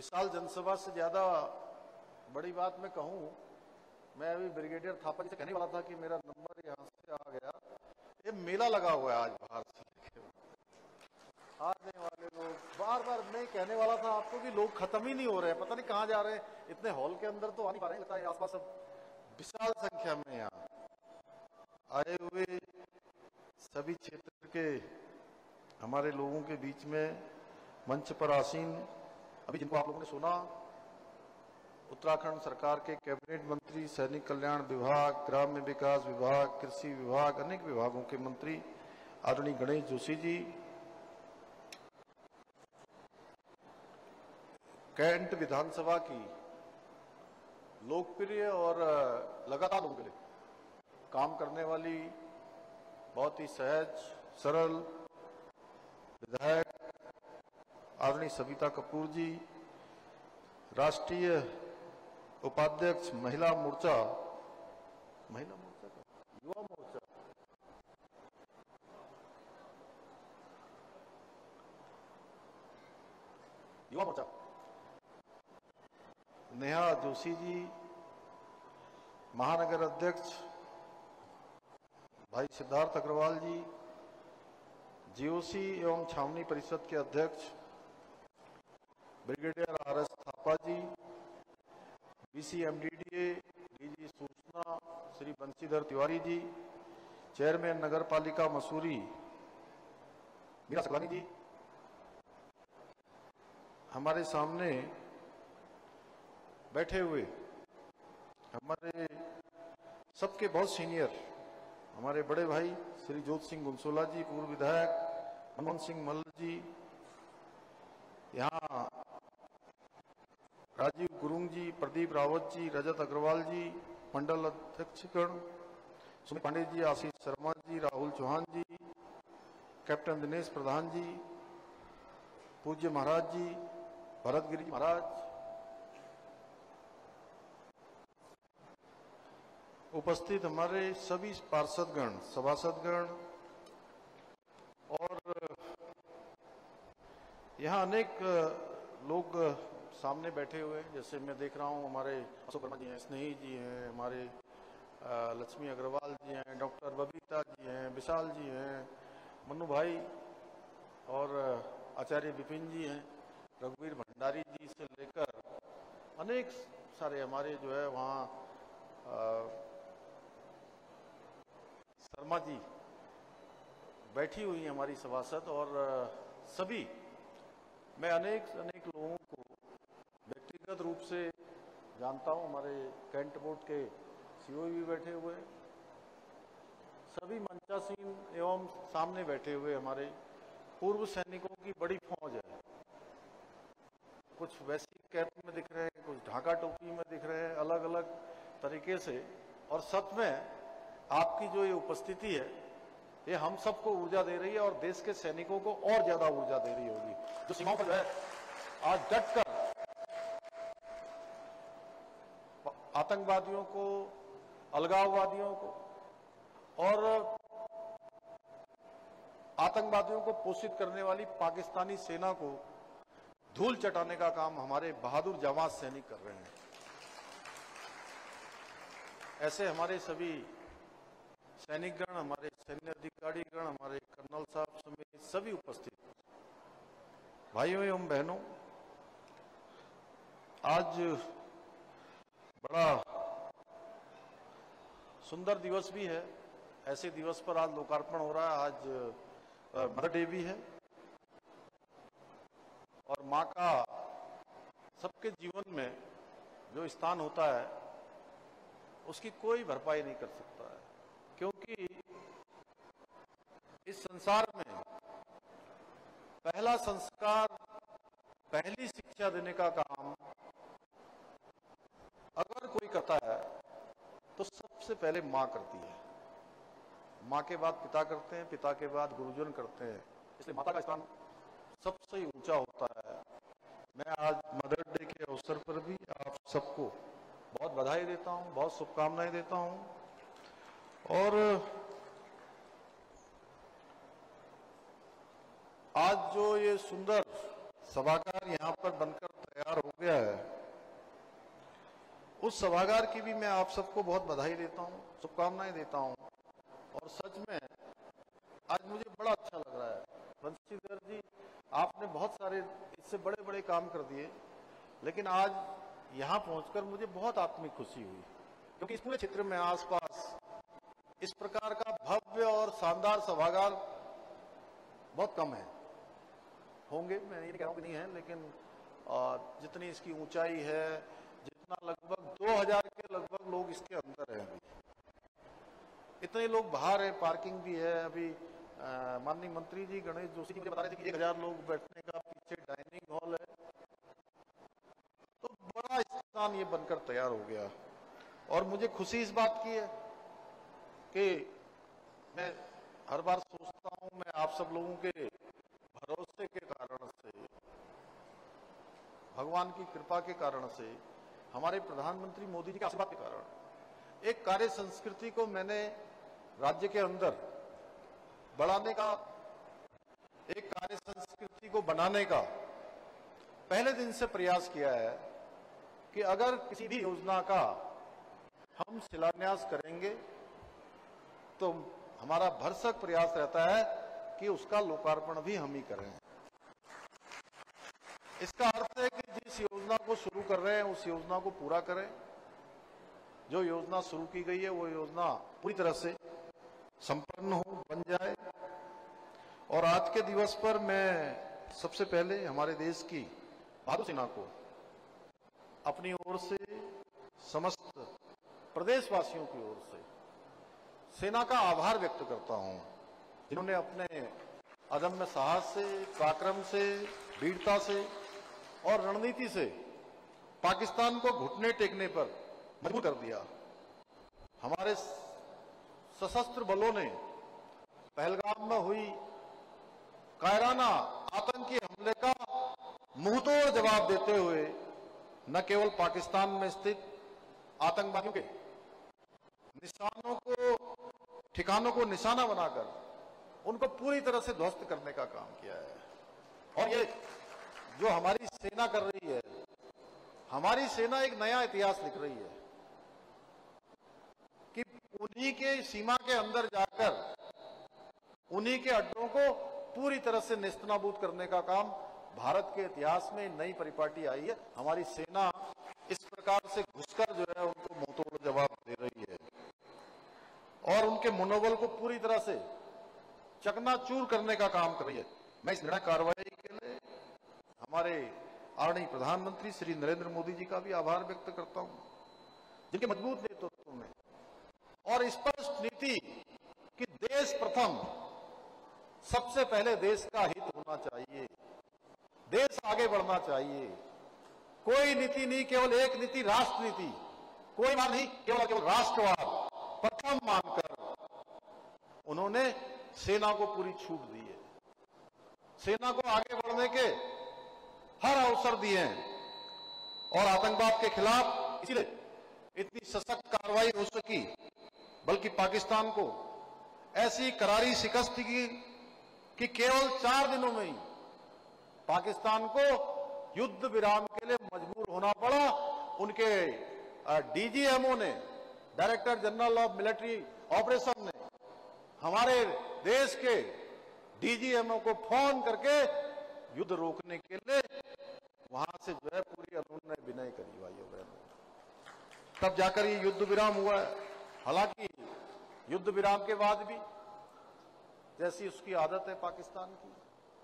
विशाल जनसभा से ज्यादा बड़ी बात मैं कहूं, मैं अभी ब्रिगेडियर थापा जी से कहने वाला था कि मेरा नंबर यहाँ से आ गया। ये मेला लगा हुआ है आज बाहर से आने वाले लोग, बार बार मैं कहने वाला था आपको कि लोग खत्म ही नहीं हो रहे हैं, पता नहीं कहाँ जा रहे हैं। इतने हॉल के अंदर तो आ नहीं पा रहे हैं, लगता है आसपास सब विशाल संख्या में यहाँ आए हुए सभी क्षेत्र के हमारे लोगों के बीच में मंच पर आसीन, अभी जिनको आप लोगों ने सुना, उत्तराखंड सरकार के कैबिनेट मंत्री, सैनिक कल्याण विभाग, ग्राम्य विकास विभाग, कृषि विभाग, अनेक विभागों के मंत्री आदरणीय गणेश जोशी जी, कैंट विधानसभा की लोकप्रिय और लगातार लोगों के लिए काम करने वाली बहुत ही सहज सरल विधायक आदरणीय सविता कपूर जी, राष्ट्रीय उपाध्यक्ष महिला मोर्चा का युवा मोर्चा नेहा जोशी जी, महानगर अध्यक्ष भाई सिद्धार्थ अग्रवाल जी, जीओसी एवं छावनी परिषद के अध्यक्ष ब्रिगेडियर आर.एस. थापा जी, बीसीएमडीडीए डीजी सूचना श्री बंशीधर तिवारी जी, चेयरमैन नगर पालिका मसूरी मीरा सकलानी जी, हमारे सामने बैठे हुए हमारे सबके बहुत सीनियर हमारे बड़े भाई श्री जोत सिंह गुंसोला जी, पूर्व विधायक मनमोहन सिंह मल्ल जी, यहाँ राजीव गुरुंग जी, प्रदीप रावत जी, रजत अग्रवाल जी, मंडल अध्यक्षगण सुमित पांडे जी, आशीष शर्मा जी, राहुल चौहान जी, कैप्टन दिनेश प्रधान जी, पूज्य महाराज जी, भरत गिरी महाराज, उपस्थित हमारे सभी पार्षदगण, सभासदगण और यहाँ अनेक लोग सामने बैठे हुए हैं। जैसे मैं देख रहा हूँ हमारे अशोक वर्मा जी हैं, स्नेही जी हैं, हमारे लक्ष्मी अग्रवाल जी हैं, डॉक्टर बबीता जी हैं, विशाल जी हैं, मन्नू भाई और आचार्य विपिन जी हैं, रघुवीर भंडारी जी से लेकर अनेक सारे हमारे जो है वहाँ शर्मा जी बैठी हुई हैं हमारी सभासद, और सभी मैं अनेक लोगों को व्यक्तिगत रूप से जानता हूं। हमारे कैंट बोर्ड के सीओ भी बैठे हुए, सभी मंचासीन एवं सामने बैठे हुए हमारे पूर्व सैनिकों की बड़ी फौज है। कुछ वैसी कैप में दिख रहे हैं, कुछ ढाका टोपी में दिख रहे हैं, अलग अलग तरीके से, और सच में आपकी जो ये उपस्थिति है ये हम सबको ऊर्जा दे रही है और देश के सैनिकों को और ज्यादा ऊर्जा दे रही होगी, जो सीमाओं पर है आज डटकर आतंकवादियों को, अलगाववादियों को और आतंकवादियों को पोषित करने वाली पाकिस्तानी सेना को धूल चटाने का काम हमारे बहादुर जवान सैनिक कर रहे हैं। ऐसे हमारे सभी सैनिकगण, हमारे सैन्य अधिकारीगण, हमारे कर्नल साहब समेत सभी उपस्थित भाइयों एवं बहनों, आज बड़ा सुंदर दिवस भी है। ऐसे दिवस पर आज लोकार्पण हो रहा है। आज मदर डे भी है और माँ का सबके जीवन में जो स्थान होता है उसकी कोई भरपाई नहीं कर सकता है, क्योंकि इस संसार में पहला संस्कार, पहली शिक्षा देने का काम अगर कोई करता है तो सबसे पहले माँ करती है। माँ के बाद पिता करते हैं, पिता के बाद गुरुजन करते हैं, इसलिए माता का स्थान सबसे ऊंचा होता है। मैं आज मदर डे के अवसर पर भी आप सबको बहुत बधाई देता हूं, बहुत शुभकामनाएं देता हूं। और आज जो ये सुंदर सभागार यहाँ पर बनकर तैयार हो गया है, उस सभागार की भी मैं आप सबको बहुत बधाई देता हूं, शुभकामनाएं देता हूं। और सच में आज मुझे बड़ा अच्छा लग रहा है। बंशीधर जी, आपने बहुत सारे इससे बड़े बड़े काम कर दिए, लेकिन आज यहां पहुंचकर मुझे बहुत आत्मिक खुशी हुई, क्योंकि इस पूरे क्षेत्र में आसपास इस प्रकार का भव्य और शानदार सभागार बहुत कम है। होंगे, मैं ये कह रहा हूं कि नहीं है, लेकिन जितनी इसकी ऊंचाई है, जितना लगभग 2000 के लगभग लोग इसके अंदर हैं, अभी इतने लोग बाहर है, पार्किंग भी है। अभी माननीय मंत्री जी गणेश जोशी जी बता रहे थे कि 1000 लोग बैठने का, पीछे डाइनिंग हॉल है, तो बड़ा स्थान ये बनकर तैयार हो गया। और मुझे खुशी इस बात की है कि मैं हर बार सोचता हूं, मैं आप सब लोगों के भरोसे के कारण से, भगवान की कृपा के कारण से, हमारे प्रधानमंत्री मोदी जी के आशीर्वाद के कारण एक कार्य संस्कृति को मैंने राज्य के अंदर बढ़ाने का, एक कार्य संस्कृति को बनाने का पहले दिन से प्रयास किया है कि अगर किसी भी योजना का हम शिलान्यास करेंगे तो हमारा भरसक प्रयास रहता है कि उसका लोकार्पण भी हम ही करें। इसका अर्थ है कि जिस योजना को शुरू कर रहे हैं उस योजना को पूरा करें। जो योजना शुरू की गई है वो योजना पूरी तरह से संपन्न हो, बन जाए। और आज के दिवस पर मैं सबसे पहले हमारे देश की बहादुर सेना को अपनी ओर से, समस्त प्रदेशवासियों की ओर से सेना का आभार व्यक्त करता हूं, जिन्होंने अपने अदम्य साहस से, पराक्रम से, वीरता से और रणनीति से पाकिस्तान को घुटने टेकने पर मजबूर कर दिया। हमारे सशस्त्र बलों ने पहलगाम में हुई कायराना आतंकी हमले का मुंहतोड़ जवाब देते हुए न केवल पाकिस्तान में स्थित आतंकवादियों के निशानों को, ठिकानों को निशाना बनाकर उनको पूरी तरह से ध्वस्त करने का काम किया है। और ये जो हमारी सेना कर रही है, हमारी सेना एक नया इतिहास लिख रही है कि उन्हीं के सीमा के अंदर जाकर उन्हीं के अड्डों को पूरी तरह से नेस्तनाबूद करने का काम भारत के इतिहास में नई परिपाटी आई है। हमारी सेना इस प्रकार से घुसकर जो है उनको मुंहतोड़ जवाब दे रही है और उनके मनोबल को पूरी तरह से चकनाचूर करने का काम कर रही है। मैं इस निर्णय कार्रवाई के लिए हमारे आदरणीय प्रधानमंत्री श्री नरेंद्र मोदी जी का भी आभार व्यक्त करता हूं, जिनके मजबूत नेतृत्व में और स्पष्ट नीति कि देश प्रथम, सबसे पहले देश का हित होना चाहिए, देश आगे बढ़ना चाहिए। कोई नीति नहीं, केवल एक नीति, राष्ट्र नीति। कोई बात नहीं, केवल राष्ट्रवाद प्रथम मानकर उन्होंने सेना को पूरी छूट दी है। सेना को आगे बढ़ने के हर अवसर दिए हैं और आतंकवाद के खिलाफ इसीलिए इतनी सशक्त कार्रवाई हो सकी, बल्कि पाकिस्तान को ऐसी करारी शिकस्त की कि केवल 4 दिनों में ही पाकिस्तान को युद्ध विराम के लिए मजबूर होना पड़ा। उनके डीजीएमओ ने, director general of military operation ने, हमारे देश के डीजीएमओ को फोन करके युद्ध रोकने के लिए वहां से जो है पूरी अनुनय विनय करी भाइयों बहनों, तब जाकर ये युद्ध विराम हुआ है। हालांकि युद्ध विराम के बाद भी जैसी उसकी आदत है पाकिस्तान की,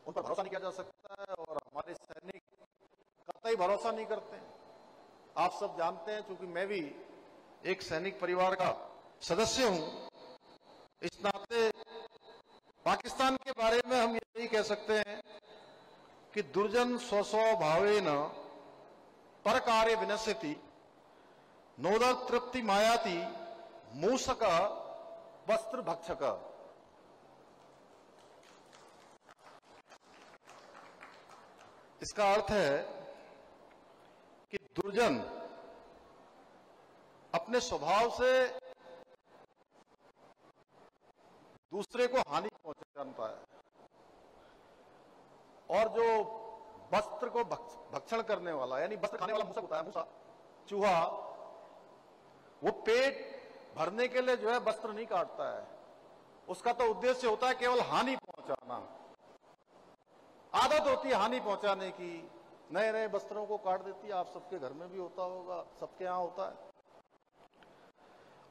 उन पर भरोसा नहीं किया जा सकता है और हमारे सैनिक कतई भरोसा नहीं करते हैं। आप सब जानते हैं, क्योंकि मैं भी एक सैनिक परिवार का सदस्य हूं, इस नाते पाकिस्तान के बारे में हम यही कह सकते हैं कि दुर्जन स्वस्वभावेन परकार्य विनश्यति नोदर तृप्ति मायाति मूसक वस्त्र भक्षक। इसका अर्थ है कि दुर्जन अपने स्वभाव से दूसरे को हानि पहुंचाता है और जो वस्त्र को भक्षण करने वाला, यानी वस्त्र खाने वाला मूसक होता है, मूसा, चूहा, वो पेट भरने के लिए जो है वस्त्र नहीं काटता है। उसका तो उद्देश्य होता है केवल हानि पहुंचाना। आदत होती है हानि पहुंचाने की, नए नए वस्त्रों को काट देती है। आप सबके घर में भी होता होगा, सबके यहां होता है।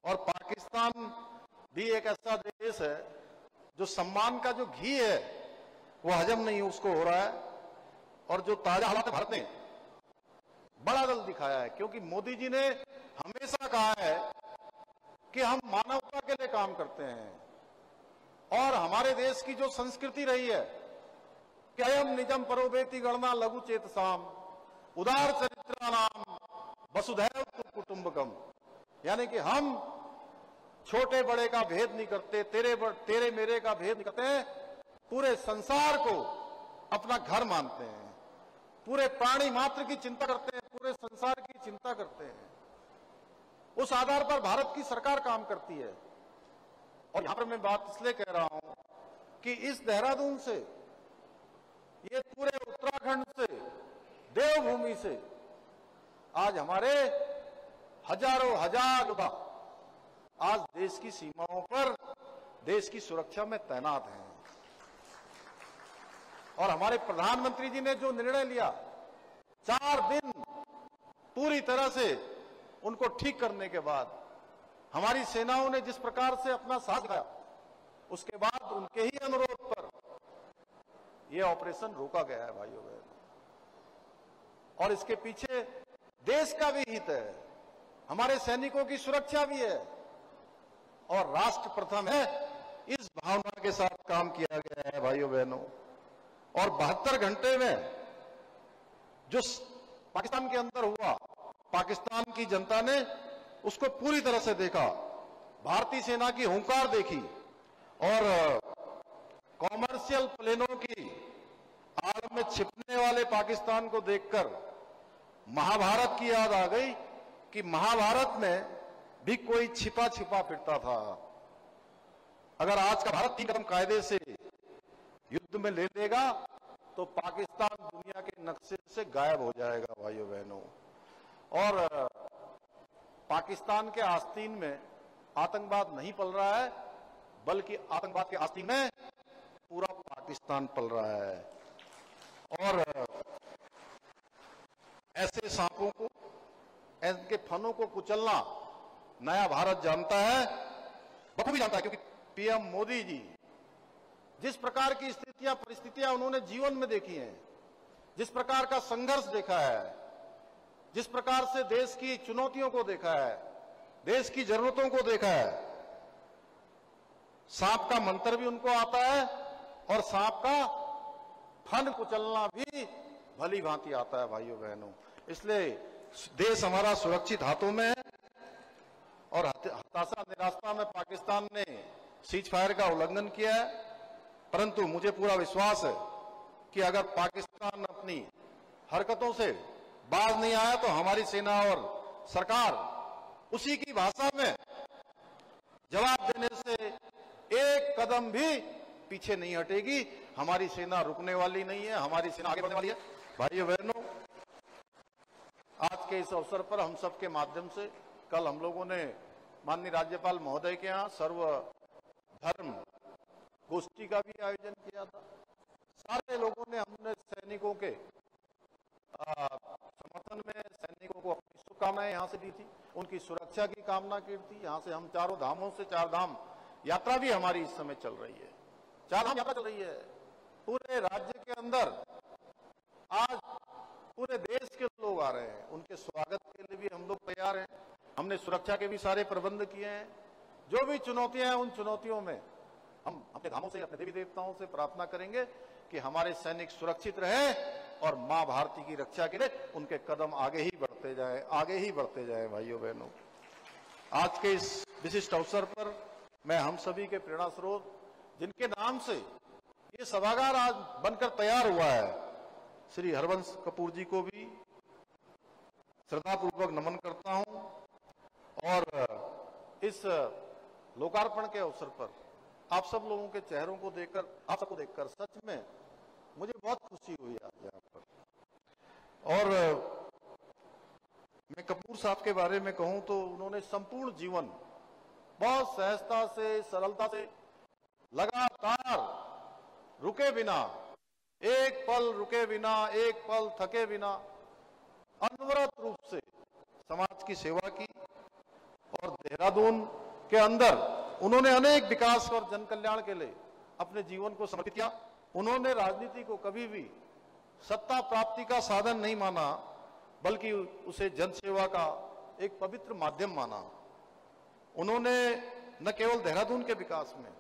और पाकिस्तान भी एक ऐसा देश है जो सम्मान का जो घी है वो हजम नहीं उसको हो रहा है। और जो ताजा हालात भारत ने बड़ा दल दिखाया है, क्योंकि मोदी जी ने हमेशा कहा है कि हम मानवता के लिए काम करते हैं। और हमारे देश की जो संस्कृति रही है कि अयम निजम परोवेति गणना लघु चेतसाम उदार चरित्राणाम वसुधैव कुटुंबकम, यानी कि हम छोटे बड़े का भेद नहीं करते, तेरे मेरे का भेद नहीं करते, पूरे संसार को अपना घर मानते हैं, पूरे प्राणी मात्र की चिंता करते हैं, पूरे संसार की चिंता करते हैं। उस आधार पर भारत की सरकार काम करती है। और यहां पर मैं बात इसलिए कह रहा हूं कि इस देहरादून से, ये पूरे उत्तराखंड से, देवभूमि से आज हमारे हजारों हजार लोग आज देश की सीमाओं पर देश की सुरक्षा में तैनात हैं। और हमारे प्रधानमंत्री जी ने जो निर्णय लिया, 4 दिन पूरी तरह से उनको ठीक करने के बाद हमारी सेनाओं ने जिस प्रकार से अपना साथ दिखाया, उसके बाद उनके ही अनुरोध पर यह ऑपरेशन रोका गया है भाइयों बहनों। और इसके पीछे देश का भी हित है, हमारे सैनिकों की सुरक्षा भी है, और राष्ट्र प्रथम है, इस भावना के साथ काम किया गया है भाइयों बहनों। और 72 घंटे में जो पाकिस्तान के अंदर हुआ, पाकिस्तान की जनता ने उसको पूरी तरह से देखा, भारतीय सेना की हुंकार देखी, और कॉमर्शियल प्लेनों की आड़ में छिपने वाले पाकिस्तान को देखकर महाभारत की याद आ गई कि महाभारत में भी कोई छिपा छिपा फिरता था। अगर आज का भारत 3 कदम कायदे से युद्ध में ले लेगा तो पाकिस्तान दुनिया के नक्शे से गायब हो जाएगा भाइयों बहनों। और पाकिस्तान के आस्तीन में आतंकवाद नहीं पल रहा है, बल्कि आतंकवाद के आस्तीन में पूरा पाकिस्तान पल रहा है। और ऐसे सांपों को, इनके फनों को कुचलना नया भारत जानता है, बखूबी जानता है, क्योंकि पीएम मोदी जी जिस प्रकार की स्थितियां परिस्थितियां उन्होंने जीवन में देखी हैं, जिस प्रकार का संघर्ष देखा है, जिस प्रकार से देश की चुनौतियों को देखा है, देश की जरूरतों को देखा है, सांप का मंत्र भी उनको आता है और सांप का फन कुचलना भी भली भांति आता है भाइयों बहनों। इसलिए देश हमारा सुरक्षित हाथों में है। और हताशा निराशा में पाकिस्तान ने सीज फायर का उल्लंघन किया है, परंतु मुझे पूरा विश्वास है कि अगर पाकिस्तान अपनी हरकतों से बाज नहीं आया तो हमारी सेना और सरकार उसी की भाषा में जवाब देने से एक कदम भी पीछे नहीं हटेगी। हमारी सेना रुकने वाली नहीं है, हमारी सेना आगे बढ़ने वाली है। भाइयों बहनों, आज के इस अवसर पर हम सबके माध्यम से कल हम लोगों ने माननीय राज्यपाल महोदय के यहाँ सर्वधर्म गोष्ठी का भी आयोजन किया था। सारे लोगों ने, हमने सैनिकों के समर्थन में सैनिकों को अपनी शुभकामनाएं यहाँ से दी थी, उनकी सुरक्षा की कामना की थी। यहाँ से हम 4 धामों से 4 धाम यात्रा भी हमारी इस समय चल रही है, 4 धाम यात्रा चल रही है पूरे राज्य के अंदर। आज पूरे देश के लोग आ रहे हैं, उनके स्वागत के लिए भी हम लोग तैयार हैं। हमने सुरक्षा के भी सारे प्रबंध किए हैं। जो भी चुनौतियां हैं, उन चुनौतियों में हम अपने धामों से, अपने देवी देवताओं से प्रार्थना करेंगे कि हमारे सैनिक सुरक्षित रहे और मां भारती की रक्षा के लिए उनके कदम आगे ही बढ़ते जाए, आगे ही बढ़ते जाए। भाइयों बहनों, आज के इस विशिष्ट अवसर पर मैं हम सभी के प्रेरणा स्रोत, जिनके नाम से ये सभागार आज बनकर तैयार हुआ है, श्री हरवंश कपूर जी को भी श्रद्धापूर्वक नमन करता हूं। और इस लोकार्पण के अवसर पर आप सब लोगों के चेहरों को देखकर, आप सबको देखकर सच में मुझे बहुत खुशी हुई आज यहाँ पर। और मैं कपूर साहब के बारे में कहूं तो उन्होंने संपूर्ण जीवन बहुत सहजता से, सरलता से, लगातार रुके बिना, एक पल रुके बिना, एक पल थके बिना अनवरत रूप से समाज की सेवा की। और देहरादून के अंदर उन्होंने अनेक विकास और जन कल्याण के लिए अपने जीवन को समर्पित किया। उन्होंने राजनीति को कभी भी सत्ता प्राप्ति का साधन नहीं माना, बल्कि उसे जनसेवा का एक पवित्र माध्यम माना। उन्होंने न केवल देहरादून के विकास में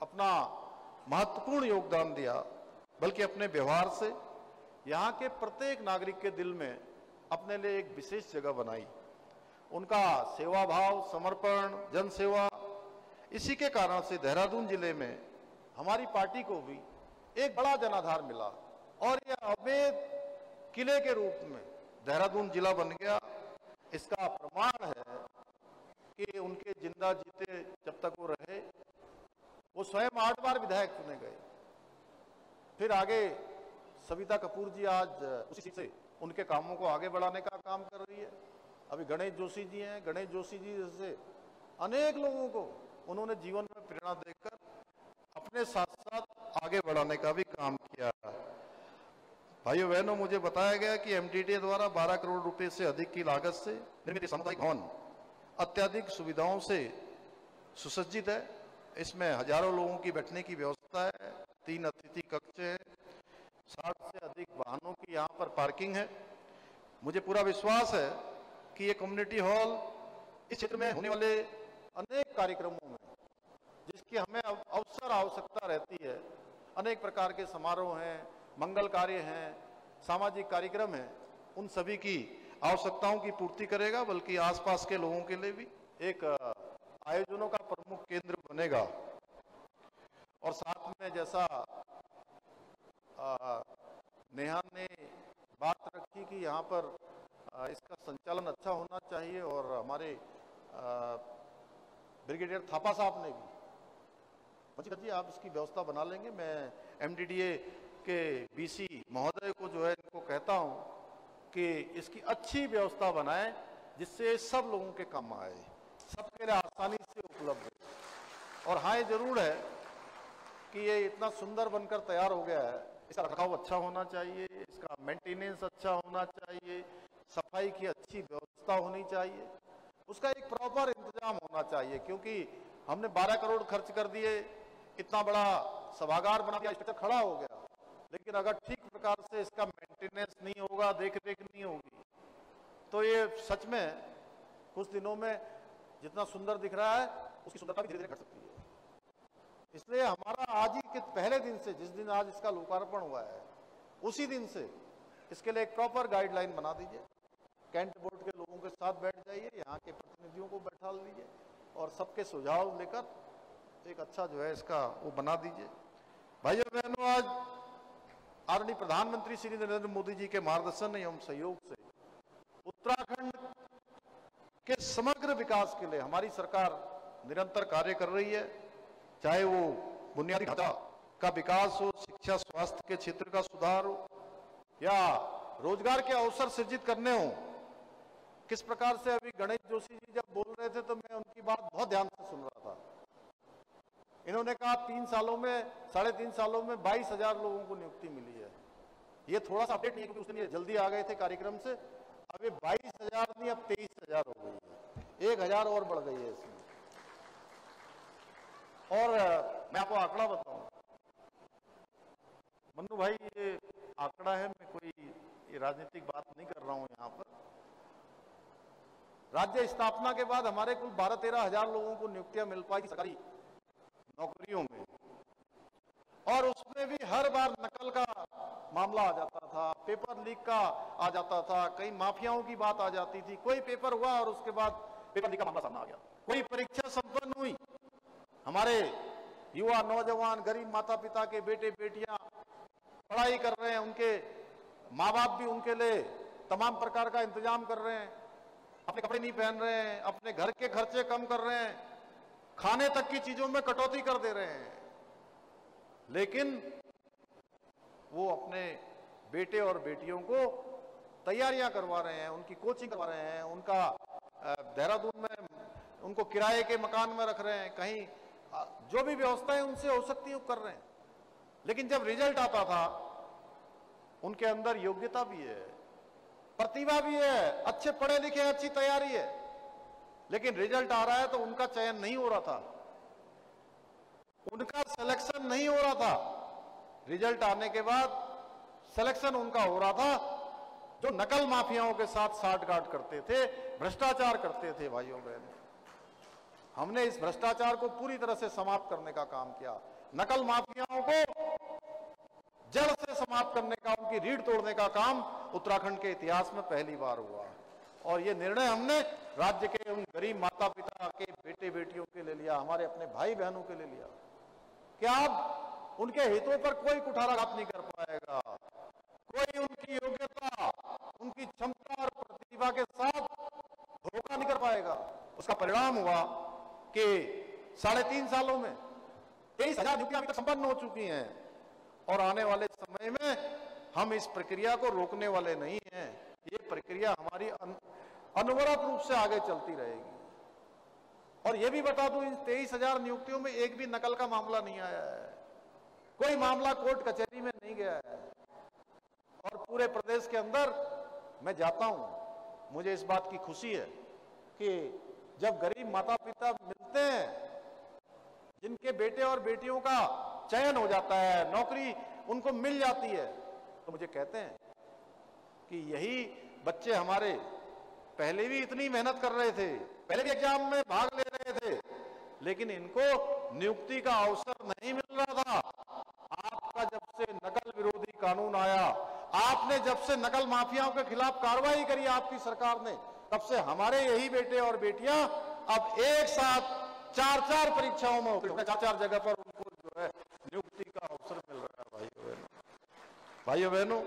अपना महत्वपूर्ण योगदान दिया, बल्कि अपने व्यवहार से यहाँ के प्रत्येक नागरिक के दिल में अपने लिए एक विशेष जगह बनाई। उनका सेवा भाव, समर्पण, जनसेवा, इसी के कारण से देहरादून जिले में हमारी पार्टी को भी एक बड़ा जनाधार मिला और यह अवैध किले के रूप में देहरादून जिला बन गया। इसका प्रमाण है कि उनके जिंदा जीते जब तक वो रहे, वो स्वयं 8 बार विधायक चुने गए। फिर आगे सविता कपूर जी आज उसी सीट से उनके कामों को आगे बढ़ाने का काम कर रही है। अभी गणेश जोशी जी हैं, गणेश जोशी जी जैसे अनेक लोगों को उन्होंने जीवन में प्रेरणा देकर अपने साथ साथ आगे बढ़ाने का भी काम किया। भाइयों बहनों, मुझे बताया गया कि एमटीडीए द्वारा 12 करोड़ रुपए से अधिक की लागत से निर्मित सामुदायिक भवन अत्याधिक सुविधाओं से सुसज्जित है। इसमें हजारों लोगों की बैठने की व्यवस्था है, 3 अतिथि कक्ष है, 60 से अधिक वाहनों की यहाँ पर पार्किंग है। मुझे पूरा विश्वास है कि ये कम्युनिटी हॉल इस क्षेत्र में होने वाले अनेक कार्यक्रमों में जिसकी हमें अवसर आवश्यकता रहती है, अनेक प्रकार के समारोह हैं, मंगल कार्य हैं, सामाजिक कार्यक्रम हैं, उन सभी की आवश्यकताओं की पूर्ति करेगा, बल्कि आसपास के लोगों के लिए भी एक आयोजनों का प्रमुख केंद्र बनेगा। और साथ में जैसा नेहा ने बात रखी कि यहाँ पर इसका संचालन अच्छा होना चाहिए, और हमारे ब्रिगेडियर थापा साहब ने भी जी आप इसकी व्यवस्था बना लेंगे। मैं एमडीडीए के बीसी महोदय को जो है इनको कहता हूँ कि इसकी अच्छी व्यवस्था बनाएं, जिससे सब लोगों के काम आए, सबके लिए आसानी से उपलब्ध हो। और हाँ, ये जरूर है कि ये इतना सुंदर बनकर तैयार हो गया है, इसका रखरखाव अच्छा होना चाहिए, इसका मेंटेनेंस अच्छा होना चाहिए, सफाई की अच्छी व्यवस्था होनी चाहिए, उसका एक प्रॉपर इंतजाम होना चाहिए। क्योंकि हमने 12 करोड़ खर्च कर दिए, इतना बड़ा सभागार बना दिया, स्ट्रक्चर खड़ा हो गया, लेकिन अगर ठीक प्रकार से इसका मेंटेनेंस नहीं होगा, देख रेख नहीं होगी, तो ये सच में कुछ दिनों में जितना सुंदर दिख रहा है उसकी सुंदरता भी धीरे धीरे घट सकती है। इसलिए हमारा आज ही के पहले दिन से, जिस दिन आज इसका लोकार्पण हुआ है, उसी दिन से इसके लिए एक प्रॉपर गाइडलाइन बना दीजिए। कैंट बोर्ड के लोगों के साथ बैठ जाइए, यहाँ के प्रतिनिधियों को बैठा लीजिए और सबके सुझाव लेकर एक अच्छा जो है इसका वो बना दीजिए। भाइयों बहनों, आज आदरणीय प्रधानमंत्री श्री नरेंद्र मोदी जी के मार्गदर्शन एवं सहयोग से उत्तराखंड के समग्र विकास के लिए हमारी सरकार निरंतर कार्य कर रही है। चाहे वो बुनियादी ढांचा का विकास हो, शिक्षा स्वास्थ्य के क्षेत्र का सुधार हो, या रोजगार के अवसर सृजित करने हो। किस प्रकार से अभी गणेश जोशी जी जब बोल रहे थे तो मैं उनकी बात बहुत ध्यान से सुन रहा था। इन्होंने कहा 3 सालों में, 3.5 सालों में 22,000 लोगों को नियुक्ति मिली है। ये थोड़ा सा अपडेट नहीं है, क्योंकि उस दिन ये जल्दी आ गए थे कार्यक्रम से। अब ये 22,000 नहीं, अब 23,000 हो गई है, 1,000 और बढ़ गई है इसमें। और मैं आपको आंकड़ा बताऊं, मन्नू भाई, ये आंकड़ा है, मैं कोई ये राजनीतिक बात नहीं कर रहा हूं यहाँ पर। राज्य स्थापना के बाद हमारे कुल 12-13 हजार लोगों को नियुक्तियां मिल पाई सरकारी नौकरियों में, और उसमें भी हर बार नकल का मामला आ जाता था, पेपर लीक का आ जाता था, कई माफियाओं की बात आ जाती थी। कोई पेपर हुआ और उसके बाद पेपर लीक का मामला सामने आ गया। कोई परीक्षा संपन्न हुई, हमारे युवा नौजवान गरीब माता पिता के बेटे बेटियां पढ़ाई कर रहे हैं, उनके माँ बाप भी उनके लिए तमाम प्रकार का इंतजाम कर रहे हैं, अपने कपड़े नहीं पहन रहे हैं, अपने घर के खर्चे कम कर रहे हैं, खाने तक की चीजों में कटौती कर दे रहे हैं, लेकिन वो अपने बेटे और बेटियों को तैयारियां करवा रहे हैं, उनकी कोचिंग करवा रहे हैं, उनका देहरादून में उनको किराए के मकान में रख रहे हैं, कहीं जो भी व्यवस्थाएं उनसे हो सकती है वो कर रहे हैं। लेकिन जब रिजल्ट आता था, उनके अंदर योग्यता भी है, प्रतिभा भी है, अच्छे पढ़े लिखे, अच्छी तैयारी है, लेकिन रिजल्ट आ रहा है तो उनका चयन नहीं हो रहा था, उनका सिलेक्शन नहीं हो रहा था। रिजल्ट आने के बाद सिलेक्शन उनका हो रहा था जो नकल माफियाओं के साथ साठगांठ करते थे, भ्रष्टाचार करते थे। भाइयों बहनों, हमने इस भ्रष्टाचार को पूरी तरह से समाप्त करने का काम किया। नकल माफियाओं को जड़ से समाप्त करने का, उनकी रीढ़ तोड़ने का काम उत्तराखंड के इतिहास में पहली बार हुआ। और ये निर्णय हमने राज्य के उन गरीब माता पिता के बेटे बेटियों के लिए लिया, हमारे अपने भाई बहनों के लिए लिया कि अब उनके हितों पर कोई कुठाराघात नहीं कर पाएगा, कोई उनकी योग्यता, उनकी क्षमता और प्रतिभा के साथ धोखा नहीं कर पाएगा। उसका परिणाम हुआ कि 3.5 सालों में 23,000 नियुक्तियां अभी तक संपन्न हो चुकी हैं और आने वाले समय में हम इस प्रक्रिया को रोकने वाले नहीं हैं। ये प्रक्रिया हमारी अनवरत रूप से आगे चलती रहेगी। और ये भी बता दूं, इन 23,000 नियुक्तियों में एक भी नकल का मामला नहीं आया है, कोई मामला कोर्ट कचहरी में नहीं गया है। और पूरे प्रदेश के अंदर मैं जाता हूं, मुझे इस बात की खुशी है कि जब गरीब माता पिता मिलते हैं, जिनके बेटे और बेटियों का चयन हो जाता है, नौकरी उनको मिल जाती है, तो मुझे कहते हैं कि यही बच्चे हमारे पहले भी इतनी मेहनत कर रहे थे, पहले भी एग्जाम में भाग ले रहे थे, लेकिन इनको नियुक्ति का अवसर नहीं मिल रहा था। आपका जब से नकल विरोधी कानून आया, आपने जब से नकल माफियाओं के खिलाफ कार्रवाई करी आपकी सरकार ने, तब से हमारे यही बेटे और बेटियां अब एक साथ 4-4 परीक्षाओं में 4-4 जगह पर उनको जो है नियुक्ति का अवसर मिल रहा है। भाइयों बहनों,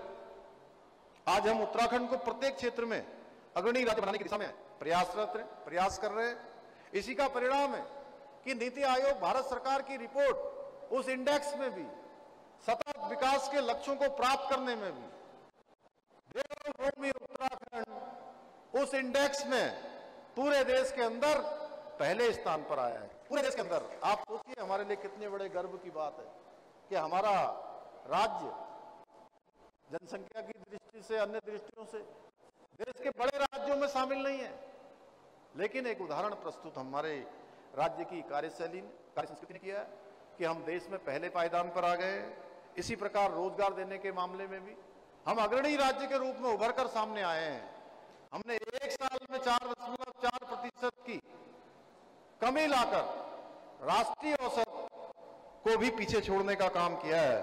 आज हम उत्तराखंड को प्रत्येक क्षेत्र में अग्रणी राज्य बनाने की दिशा में प्रयास कर रहे हैं। इसी का परिणाम है कि नीति आयोग भारत सरकार की रिपोर्ट उस इंडेक्स में भी, सतत विकास के लक्ष्यों को प्राप्त करने में भी, देवभूमि उत्तराखंड उस इंडेक्स में पूरे देश के अंदर पहले स्थान पर आया है। पूरे देश के अंदर आप सोचिए हमारे लिए कितने बड़े गर्व की बात है कि हमारा राज्य जनसंख्या की दृष्टि से, अन्य दृष्टियों से देश के बड़े राज्यों में शामिल नहीं है, लेकिन एक उदाहरण प्रस्तुत हमारे राज्य की कार्यशैली कार्य संस्कृति ने किया है कि हम देश में पहले पायदान पर आ गए। इसी प्रकार रोजगार देने के मामले में भी हम अग्रणी राज्य के रूप में उभर कर सामने आए हैं। हमने एक साल में 4.4% की कमी लाकर राष्ट्रीय औसत को भी पीछे छोड़ने का काम किया है।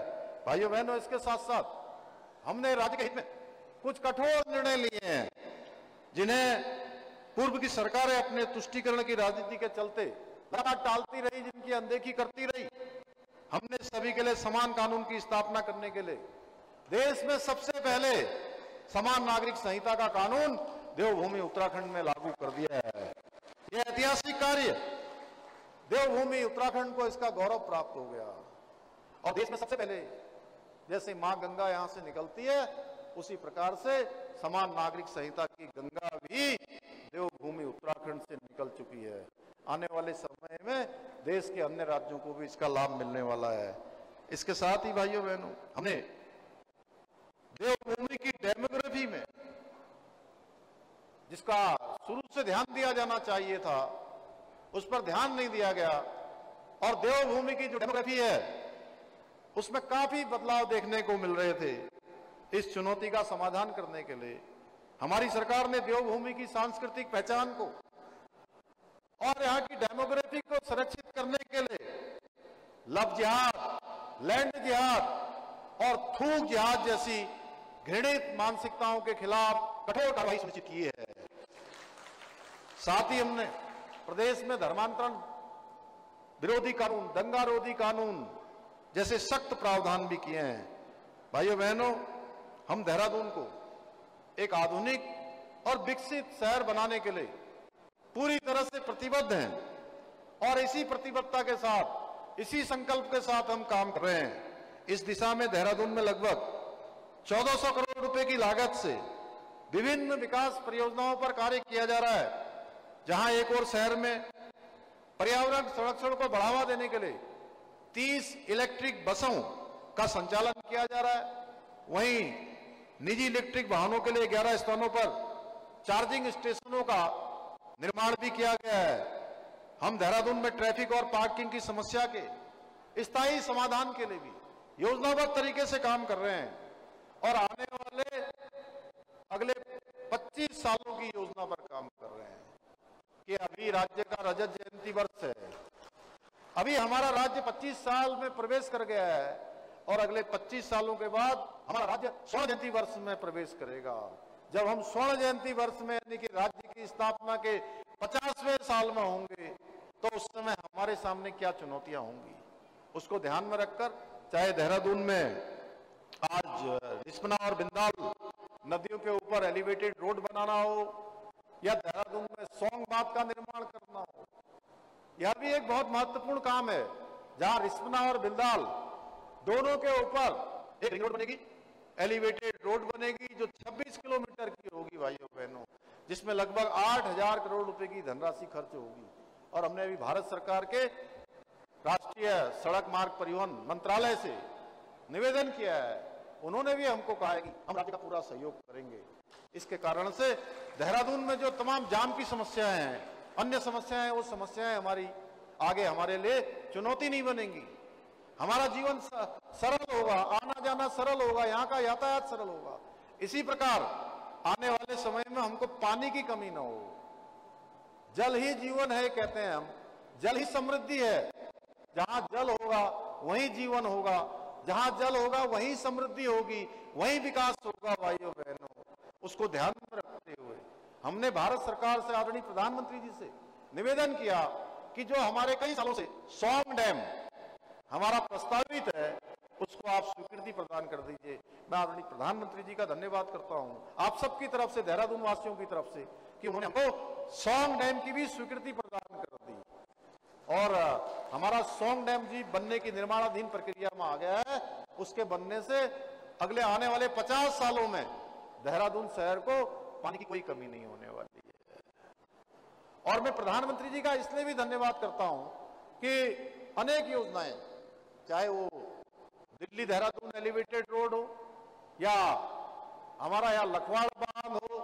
भाइयों बहनों, इसके साथ साथ हमने राज्य के हित में कुछ कठोर निर्णय लिए हैं, जिन्हें पूर्व की सरकारें अपने तुष्टीकरण की राजनीति के चलते लगातार टालती रही, जिनकी अनदेखी करती रही। हमने सभी के लिए समान कानून की स्थापना करने के लिए देश में सबसे पहले समान नागरिक संहिता का कानून देवभूमि उत्तराखंड में लागू कर दिया है। यह ऐतिहासिक कार्य, देवभूमि उत्तराखंड को इसका गौरव प्राप्त हो गया। और देश में सबसे पहले जैसे मां गंगा यहां से निकलती है, उसी प्रकार से समान नागरिक संहिता की गंगा भी देवभूमि उत्तराखंड से निकल चुकी है। आने वाले समय में देश के अन्य राज्यों को भी इसका लाभ मिलने वाला है। इसके साथ ही भाइयों बहनों, हमने देवभूमि की डेमोग्राफी में, जिसका शुरू से ध्यान दिया जाना चाहिए था, उस पर ध्यान नहीं दिया गया और देवभूमि की जो डेमोग्राफी है उसमें काफी बदलाव देखने को मिल रहे थे। इस चुनौती का समाधान करने के लिए हमारी सरकार ने देवभूमि की सांस्कृतिक पहचान को और यहाँ की डेमोग्राफी को संरक्षित करने के लिए लव जिहाद, लैंड जिहाद और थूक जिहाद जैसी घृणित मानसिकताओं के खिलाफ कठोर कार्रवाई सुनिश्चित की है। साथ ही हमने प्रदेश में धर्मांतरण विरोधी कानून, दंगा रोधी कानून जैसे सख्त प्रावधान भी किए हैं। भाइयों बहनों, हम देहरादून को एक आधुनिक और विकसित शहर बनाने के लिए पूरी तरह से प्रतिबद्ध हैं और इसी प्रतिबद्धता के साथ, इसी संकल्प के साथ हम काम कर रहे हैं। इस दिशा में देहरादून में लगभग 1400 करोड़ रुपए की लागत से विभिन्न विकास परियोजनाओं पर कार्य किया जा रहा है। जहां एक और शहर में पर्यावरण संरक्षण को बढ़ावा देने के लिए 30 इलेक्ट्रिक बसों का संचालन किया जा रहा है, वहीं निजी इलेक्ट्रिक वाहनों के लिए 11 स्थानों पर चार्जिंग स्टेशनों का निर्माण भी किया गया है। हम देहरादून में ट्रैफिक और पार्किंग की समस्या के स्थायी समाधान के लिए भी योजनाबद्ध तरीके से काम कर रहे हैं और आने वाले अगले 25 सालों की योजना पर काम कर रहे हैं कि अभी राज्य का रजत जयंती वर्ष है। अभी हमारा राज्य 25 साल में प्रवेश कर गया है और अगले 25 सालों के बाद हमारा राज्य स्वर्ण जयंती वर्ष में प्रवेश करेगा। जब हम स्वर्ण जयंती वर्ष में यानी कि राज्य की स्थापना के 50वें साल में होंगे तो उस समय हमारे सामने क्या चुनौतियां होंगी, उसको ध्यान में रखकर चाहे देहरादून में आज रिस्पना और बिंदाल नदियों के ऊपर एलिवेटेड रोड बनाना हो या देहरादून में सौंग बांध का निर्माण करना हो, यह भी एक बहुत महत्वपूर्ण काम है। जहां रिस्पना और बिंदाल दोनों के ऊपर एक रिंग रोड बनेगी, एलिवेटेड रोड बनेगी जो 26 किलोमीटर की होगी भाइयों बहनों, जिसमें लगभग 8,000 करोड़ रुपए की धनराशि खर्च होगी। और हमने अभी भारत सरकार के राष्ट्रीय सड़क मार्ग परिवहन मंत्रालय से निवेदन किया है, उन्होंने भी हमको कहा है कि हम राज्य का पूरा सहयोग करेंगे। इसके कारण से देहरादून में जो तमाम जाम की समस्याएं हैं, अन्य समस्याएं हैं, वो समस्याएं हमारी आगे हमारे लिए चुनौती नहीं बनेंगी। हमारा जीवन सरल होगा, आना जाना सरल होगा, यहाँ का यातायात सरल होगा। इसी प्रकार आने वाले समय में हमको पानी की कमी ना हो। जल ही जीवन है कहते हैं हम, जल ही समृद्धि है। जहां जल होगा वहीं जीवन होगा, जहां जल होगा वहीं समृद्धि होगी, वहीं विकास होगा भाइयों बहनों। उसको ध्यान में रखते हुए हमने भारत सरकार से, आदरणीय प्रधानमंत्री जी से निवेदन किया कि जो हमारे कई सालों से सौंग डैम हमारा प्रस्तावित है उसको आप स्वीकृति प्रदान कर दीजिए। मैं आदरणीय प्रधानमंत्री जी का धन्यवाद करता हूं आप सबकी तरफ से, देहरादून वासियों की तरफ से, कि उन्होंने हमको सौंग डैम की भी स्वीकृति प्रदान कर दी और हमारा सौंग डैम जी बनने की निर्माणाधीन प्रक्रिया में आ गया है। उसके बनने से अगले आने वाले 50 सालों में देहरादून शहर को पानी की कोई कमी नहीं होने वाली है। और मैं प्रधानमंत्री जी का इसलिए भी धन्यवाद करता हूं कि अनेक योजनाएं, चाहे वो दिल्ली देहरादून एलिवेटेड रोड हो या हमारा यहाँ लखवाड़ बांध हो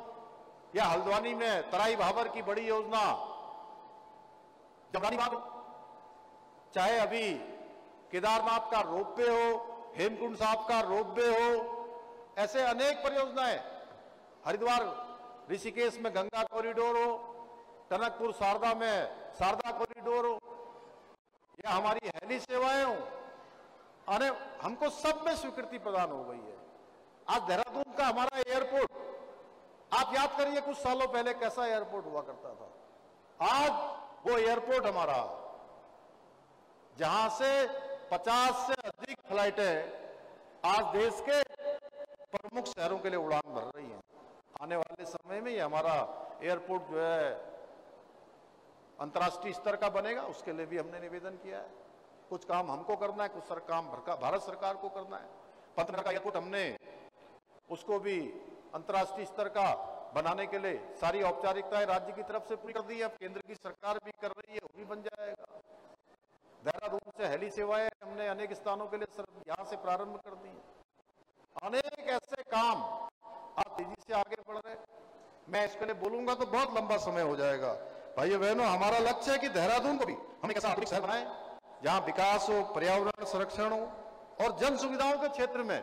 या हल्द्वानी में तराई भाबर की बड़ी योजना जमरानी बांध हो, चाहे अभी केदारनाथ का रोपवे हो, हेमकुंड साहब का रोपवे हो, ऐसे अनेक परियोजनाएं, हरिद्वार ऋषिकेश में गंगा कॉरिडोर हो, टनकपुर शारदा में शारदा कॉरिडोर हो या हमारी हेली सेवाएं हो, अरे हमको सब में स्वीकृति प्रदान हो गई है। आज देहरादून का हमारा एयरपोर्ट, आप याद करिए कुछ सालों पहले कैसा एयरपोर्ट हुआ करता था। आज वो एयरपोर्ट हमारा, जहां से 50 से अधिक फ्लाइटें आज देश के प्रमुख शहरों के लिए उड़ान भर रही हैं। आने वाले समय में ये हमारा एयरपोर्ट जो है अंतर्राष्ट्रीय स्तर का बनेगा, उसके लिए भी हमने निवेदन किया है। कुछ काम हमको करना है, कुछ काम भारत सरकार को करना है। पंतनगर का एयरपोर्ट हमने उसको भी अंतर्राष्ट्रीय स्तर का बनाने के लिए सारी औपचारिकताएं राज्य की तरफ से पूरी कर दी है। अब केंद्र की सरकार भी कर रही है, वो भी बन जाएगा। देहरादून से हेली सेवाएं हमने अनेक स्थानों के लिए यहां से प्रारंभ कर दी है। अनेक ऐसे काम आप तेजी से आगे बढ़ रहे। मैं इसके लिए बोलूंगा तो बहुत लंबा समय हो जाएगा। भाइयों बहनों, हमारा लक्ष्य है कि देहरादून को भी हम एक ऐसा आधुनिक शहर बनाएं जहां विकास हो, पर्यावरण संरक्षण हो और जन सुविधाओं के क्षेत्र में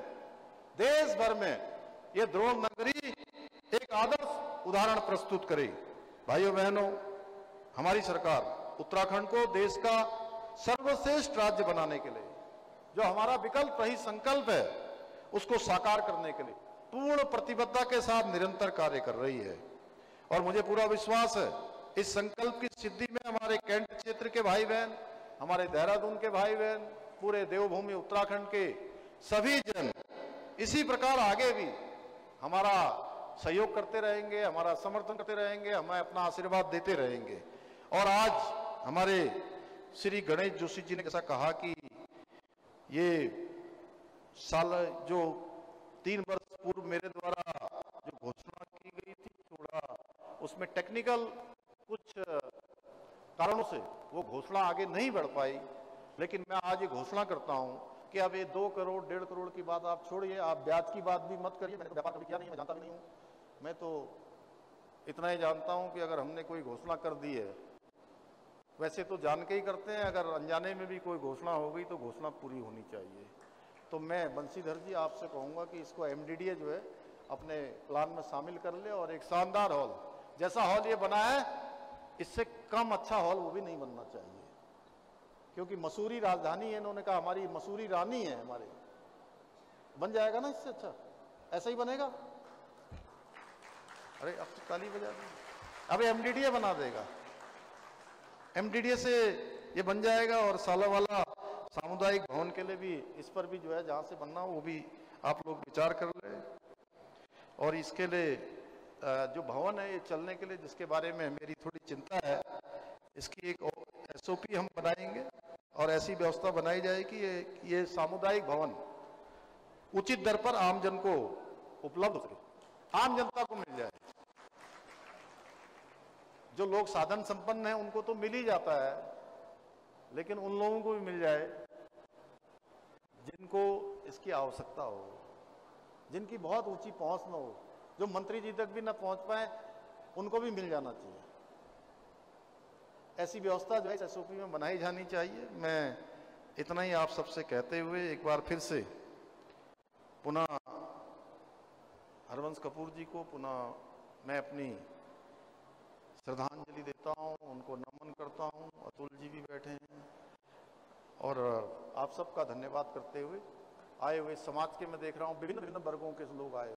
देश भर में ये द्रोण नगरी एक आदर्श उदाहरण प्रस्तुत करे। भाइयों बहनों, हमारी सरकार उत्तराखंड को देश का सर्वश्रेष्ठ राज्य बनाने के लिए जो हमारा विकल्प रही संकल्प है उसको साकार करने के लिए पूर्ण प्रतिबद्धता के साथ निरंतर कार्य कर रही है। और मुझे पूरा विश्वास है इस संकल्प की सिद्धि में हमारे कैंट क्षेत्र के भाई बहन, हमारे देहरादून के भाई बहन, पूरे देवभूमि उत्तराखंड के सभी जन इसी प्रकार आगे भी हमारा सहयोग करते रहेंगे, हमारा समर्थन करते रहेंगे, हमें अपना आशीर्वाद देते रहेंगे। और आज हमारे श्री गणेश जोशी जी ने ऐसा कहा कि ये साल जो 3 वर्ष पूर्व मेरे द्वारा जो घोषणा की उसमें टेक्निकल कुछ कारणों से वो घोषणा आगे नहीं बढ़ पाई, लेकिन मैं आज ये घोषणा करता हूं कि अब ये 2 करोड़ 1.5 करोड़ की बात आप छोड़िए, आप ब्याज की बात भी मत करिए। मैंने तो व्यापार कभी किया नहीं, मैं जानता भी नहीं हूँ। मैं तो इतना ही जानता हूं कि अगर हमने कोई घोषणा कर दी है, वैसे तो जान के ही करते हैं, अगर अनजाने में भी कोई घोषणा हो गई तो घोषणा पूरी होनी चाहिए। तो मैं बंशीधर जी आपसे कहूँगा कि इसको MDDA जो है अपने प्लान में शामिल कर ले, और एक शानदार हॉल, जैसा हॉल ये बना है इससे कम अच्छा हॉल वो भी नहीं बनना चाहिए, क्योंकि मसूरी राजधानी है, इन्होंने कहा हमारी मसूरी रानी है, हमारे बन जाएगा ना इससे अच्छा, ऐसा ही बनेगा। अरे अब तो ताली बजा दी, अब MDDA बना देगा, MDDA से ये बन जाएगा। और सालावाला सामुदायिक भवन के लिए भी, इस पर भी जो है जहाँ से बनना वो भी आप लोग विचार कर रहे हैं। और इसके लिए जो भवन है ये चलने के लिए, जिसके बारे में मेरी थोड़ी चिंता है, इसकी एक SOP हम बनाएंगे और ऐसी व्यवस्था बनाई जाएगी ये सामुदायिक भवन उचित दर पर आमजन को उपलब्ध हो, आम जनता को मिल जाए। जो लोग साधन संपन्न हैं उनको तो मिल ही जाता है, लेकिन उन लोगों को भी मिल जाए जिनको इसकी आवश्यकता हो, जिनकी बहुत ऊंची पहुंच न हो, जो मंत्री जी तक भी न पहुंच पाए, उनको भी मिल जाना चाहिए। ऐसी व्यवस्था जो है इस SOP में बनाई जानी चाहिए। मैं इतना ही आप सबसे कहते हुए एक बार फिर से पुनः हरवंश कपूर जी को पुनः मैं अपनी श्रद्धांजलि देता हूं, उनको नमन करता हूं। अतुल जी भी बैठे हैं, और आप सबका धन्यवाद करते हुए आए हुए समाज के, मैं देख रहा हूं विभिन्न वर्गों के लोग आए।